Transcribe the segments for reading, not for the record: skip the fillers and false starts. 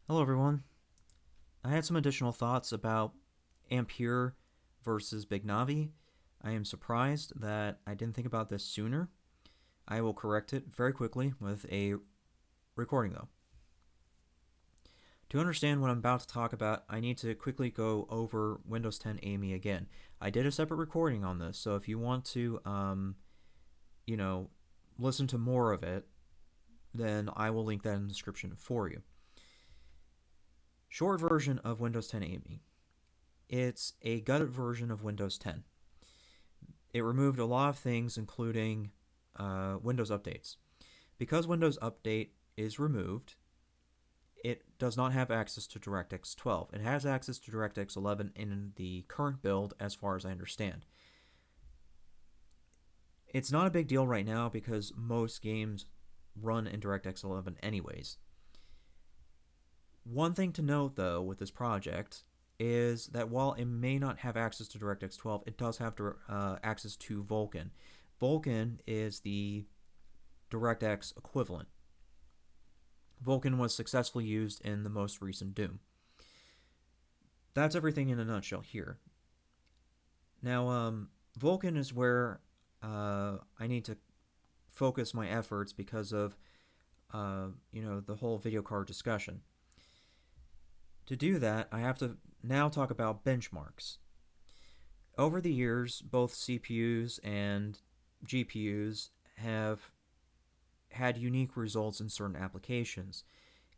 Hello, everyone. I had some additional thoughts about Ampere versus Big Navi. I am surprised that I didn't think about this sooner. I will correct it very quickly with a recording, though. To understand what I'm about to talk about, I need to quickly go over Windows 10 AMI again. I did a separate recording on this, so if you want to, you know, listen to more of it, then I will link that in the description for you. Short version of Windows 10 AMI. It's a gutted version of Windows 10. It removed a lot of things, including Windows updates. Because Windows Update is removed, it does not have access to DirectX 12. It has access to DirectX 11 in the current build, as far as I understand. It's not a big deal right now because most games run in DirectX 11 anyways. One thing to note, though, with this project is that while it may not have access to DirectX 12, it does have access to Vulkan. Vulkan is the DirectX equivalent. Vulkan was successfully used in the most recent Doom. That's everything in a nutshell here. Now, Vulkan is where I need to focus my efforts because of, the whole video card discussion. To do that, I have to now talk about benchmarks. Over the years, both CPUs and GPUs have had unique results in certain applications.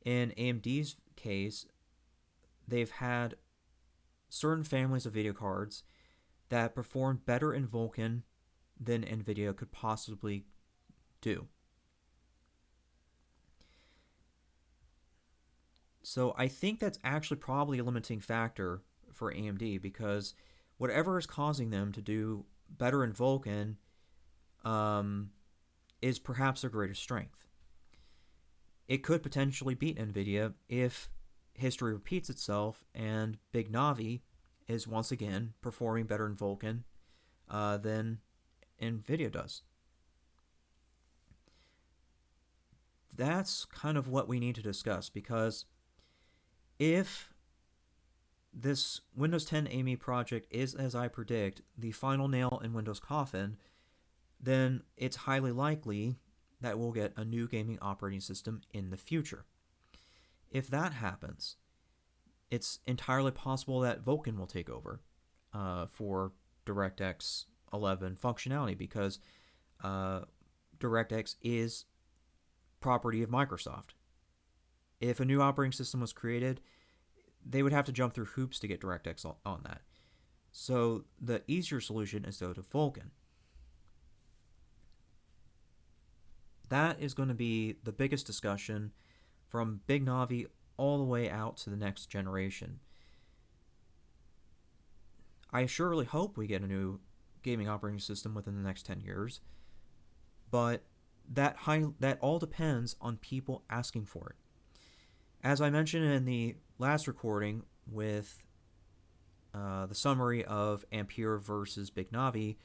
In AMD's case, they've had certain families of video cards that perform better in Vulkan than NVIDIA could possibly do. So I think that's actually probably a limiting factor for AMD because whatever is causing them to do better in Vulkan is perhaps their greatest strength. It could potentially beat NVIDIA if history repeats itself and Big Navi is once again performing better in Vulkan than NVIDIA does. That's kind of what we need to discuss because if this Windows 10 AMI project is, as I predict, the final nail in Windows' coffin, then it's highly likely that we'll get a new gaming operating system in the future. If that happens, it's entirely possible that Vulkan will take over for DirectX 11 functionality because DirectX is property of Microsoft. If a new operating system was created, they would have to jump through hoops to get DirectX on that. So the easier solution is to go to Vulkan. That is going to be the biggest discussion from Big Navi all the way out to the next generation. I surely hope we get a new gaming operating system within the next 10 years, but that all depends on people asking for it. As I mentioned in the last recording with the summary of Ampere versus Big Navi,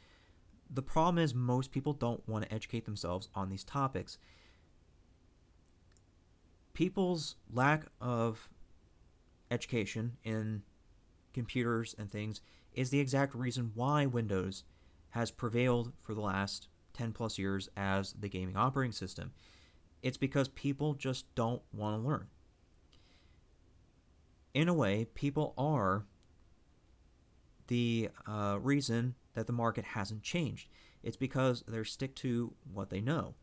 the problem is most people don't want to educate themselves on these topics. People's lack of education in computers and things is the exact reason why Windows has prevailed for the last 10 plus years as the gaming operating system. It's because people just don't want to learn. In a way, people are the reason that the market hasn't changed. It's because they stick to what they know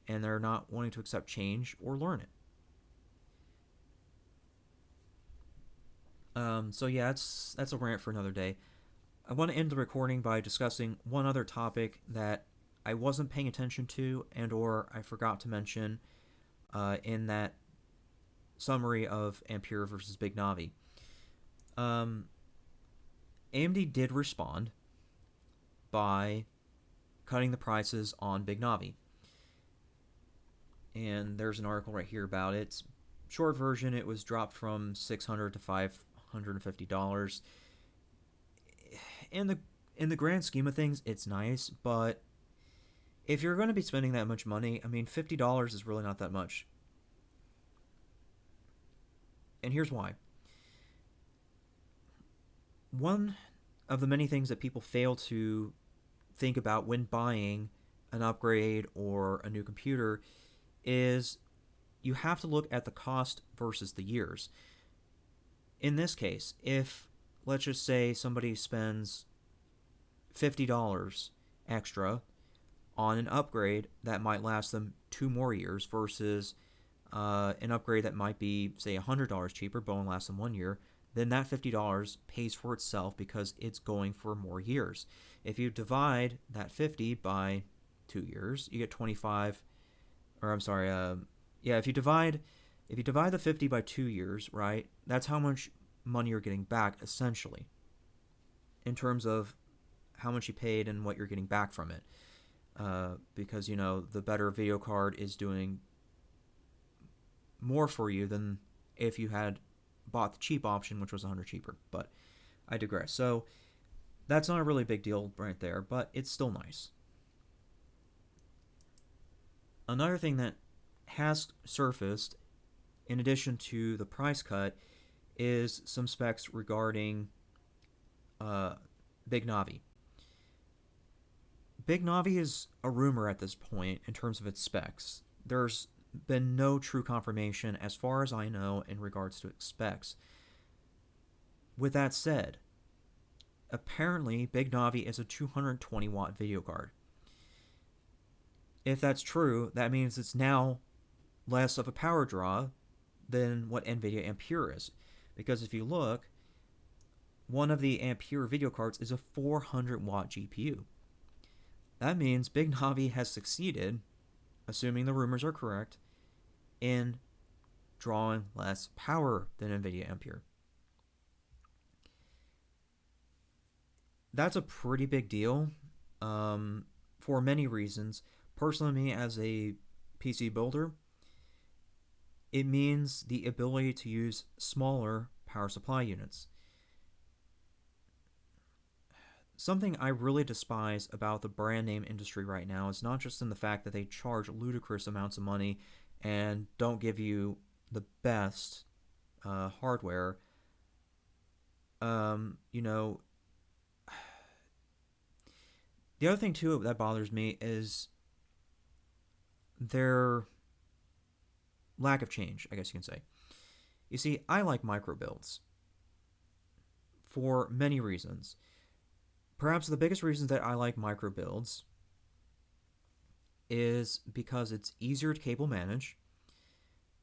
and they're not wanting to accept change or learn it. So yeah, that's a rant for another day. I want to end the recording by discussing one other topic that I wasn't paying attention to and or I forgot to mention in that summary of Ampere versus Big Navi. AMD did respond by cutting the prices on Big Navi. And there's an article right here about it. It's short version, it was dropped from $600 to $550. In the grand scheme of things, it's nice, but if you're going to be spending that much money, I mean, $50 is really not that much. And here's why. One of the many things that people fail to think about when buying an upgrade or a new computer is you have to look at the cost versus the years. In this case, if let's just say somebody spends $50 extra on an upgrade that might last them 2 more years versus an upgrade that might be, say, $100 cheaper but only lasts them 1 year, then that $50 pays for itself because it's going for more years. If you divide that 50 by 2 years, you get 25. Or I'm sorry, yeah. If you divide the 50 by 2 years, right? That's how much money you're getting back essentially, in terms of how much you paid and what you're getting back from it. Because the better video card is doing more for you than if you had bought the cheap option, which was 100 cheaper. But I digress. So that's not a really big deal right there, but it's still nice. Another thing that has surfaced, in addition to the price cut, is some specs regarding Big Navi. Big Navi is a rumor at this point in terms of its specs. There's been no true confirmation, as far as I know, in regards to its specs. With that said, apparently Big Navi is a 220 watt video card. If that's true, that means it's now less of a power draw than what NVIDIA Ampere is. Because if you look, one of the Ampere video cards is a 400 watt GPU. That means Big Navi has succeeded, assuming the rumors are correct, in drawing less power than NVIDIA Ampere. That's a pretty big deal for many reasons. Personally, me as a PC builder, it means the ability to use smaller power supply units. Something I really despise about the brand name industry right now is not just in the fact that they charge ludicrous amounts of money and don't give you the best hardware. The other thing too that bothers me is their lack of change, I guess you can say. You see, I like micro builds for many reasons. Perhaps the biggest reason that I like micro builds is because it's easier to cable manage,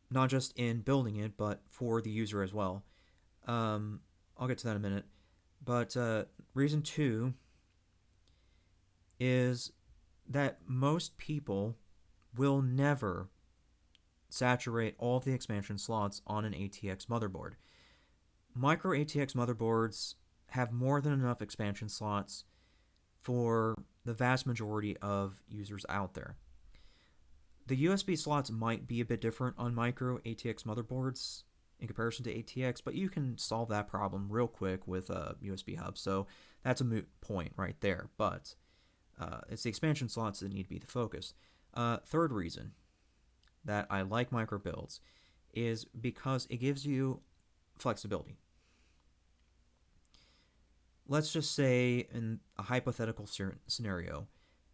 not just in building it, but for the user as well. I'll get to that in a minute. But reason two is that most people will never saturate all of the expansion slots on an ATX motherboard. Micro ATX motherboards have more than enough expansion slots for the vast majority of users out there. The USB slots might be a bit different on micro ATX motherboards in comparison to ATX, but you can solve that problem real quick with a USB hub, so that's a moot point right there. But it's the expansion slots that need to be the focus. Third reason that I like micro builds is because it gives you flexibility. Let's just say in a hypothetical scenario,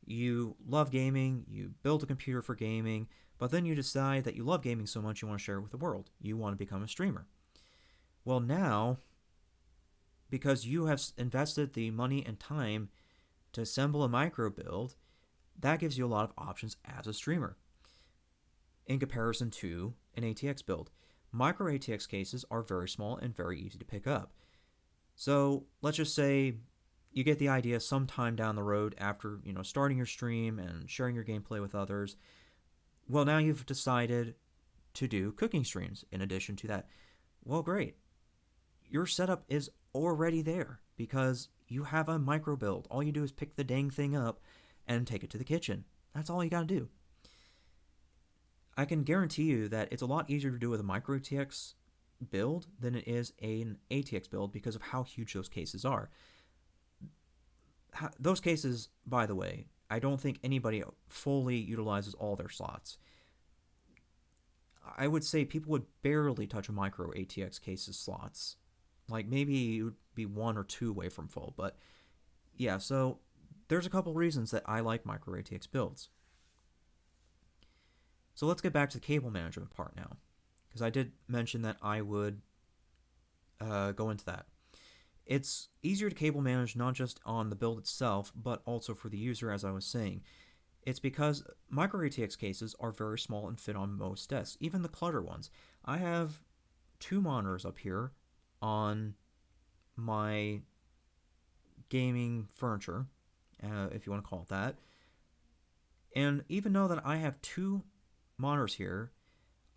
you love gaming, you build a computer for gaming, but then you decide that you love gaming so much you want to share it with the world. You want to become a streamer. Well, now, because you have invested the money and time to assemble a micro build, that gives you a lot of options as a streamer in comparison to an ATX build. Micro ATX cases are very small and very easy to pick up. So let's just say you get the idea sometime down the road after starting your stream and sharing your gameplay with others. Well, now you've decided to do cooking streams in addition to that. Well, great. Your setup is already there because you have a micro build. All you do is pick the dang thing up and take it to the kitchen. That's all you got to do. I can guarantee you that it's a lot easier to do with a micro ATX build than it is an ATX build because of how huge those cases are. Those cases, by the way, I don't think anybody fully utilizes all their slots. I would say people would barely touch a micro ATX case's slots. Like maybe it would be one or two away from full. But yeah, so there's a couple reasons that I like micro ATX builds. So let's get back to the cable management part now, because I did mention that I would go into that. It's easier to cable manage not just on the build itself, but also for the user, as I was saying. It's because micro ATX cases are very small and fit on most desks, even the clutter ones. I have two monitors up here on my gaming furniture, if you want to call it that. And even though that I have two monitors here,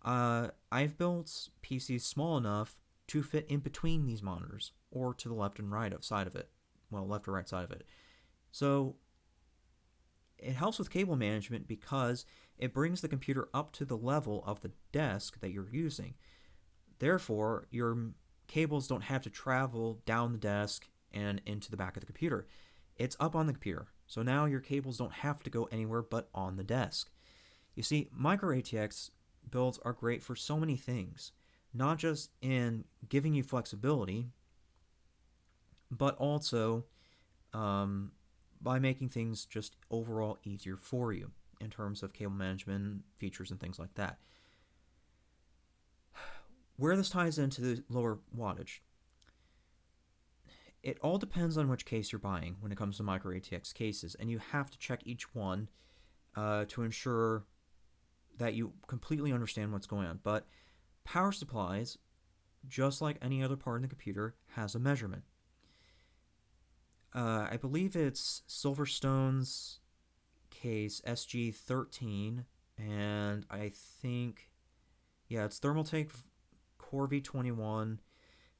I've built PCs small enough to fit in between these monitors, or to the left and right side of it. Well, left or right side of it. So it helps with cable management because it brings the computer up to the level of the desk that you're using. Therefore, your cables don't have to travel down the desk and into the back of the computer. It's up on the computer. So now your cables don't have to go anywhere but on the desk. You see, micro ATX builds are great for so many things, not just in giving you flexibility, but also by making things just overall easier for you in terms of cable management features and things like that. Where this ties into the lower wattage, it all depends on which case you're buying when it comes to micro ATX cases, and you have to check each one to ensure that you completely understand what's going on. But power supplies, just like any other part in the computer, has a measurement. I believe it's Silverstone's case SG13, and I think, yeah, it's Thermaltake Core V21,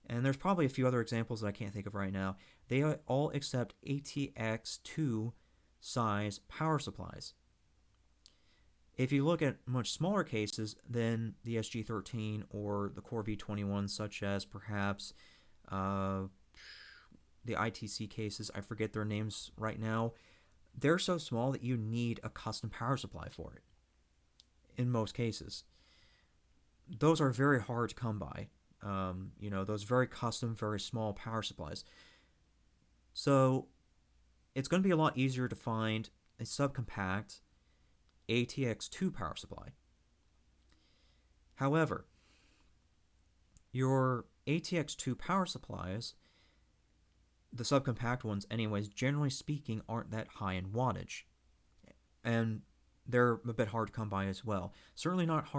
and there's probably a few other examples that I can't think of right now. They all accept ATX2 size power supplies. If you look at much smaller cases than the SG13 or the Core V21, such as perhaps the ITC cases, I forget their names right now, they're so small that you need a custom power supply for it in most cases. Those are very hard to come by. Those very custom, very small power supplies. So it's going to be a lot easier to find a subcompact ATX2 power supply. However, your ATX2 power supplies, the subcompact ones anyways, generally speaking, aren't that high in wattage. And they're a bit hard to come by as well. Certainly not as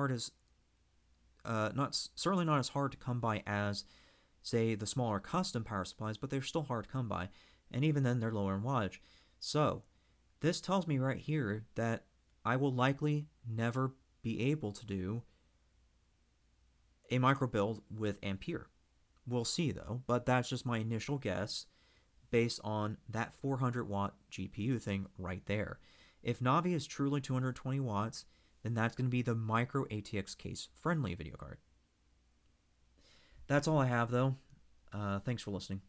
hard to come by as, say, the smaller custom power supplies, but they're still hard to come by. And even then, they're lower in wattage. So, this tells me right here that I will likely never be able to do a micro build with Ampere. We'll see though, but that's just my initial guess based on that 400 watt GPU thing right there. If Navi is truly 220 watts, then that's going to be the micro ATX case friendly video card. That's all I have though. Thanks for listening.